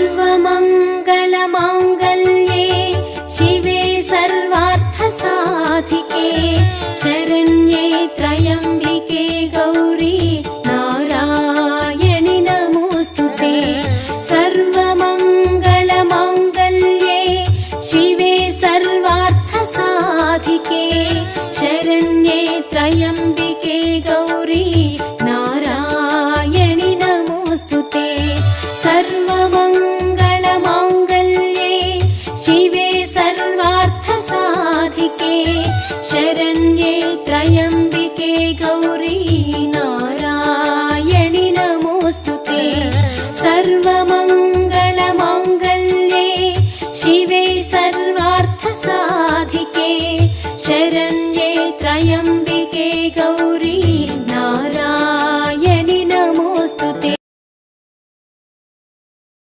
सर्वमङ्गलमाङ्गल्ये शिवे सर्वार्थसाधिके शरण्ये त्र्यम्बिके गौरी नारायणि नमोऽस्तुते। सर्वमङ्गलमाङ्गल्ये शिवे सर्वार्थसाधिके शरण्ये त्र्यम्बिके गौरी नारायणि नमोऽस्तुते। सर्वमङ्गलमाङ्गल्ये शिवे सर्वार्थसाधिके शरण्ये त्र्यम्बिके गौरी नारायणि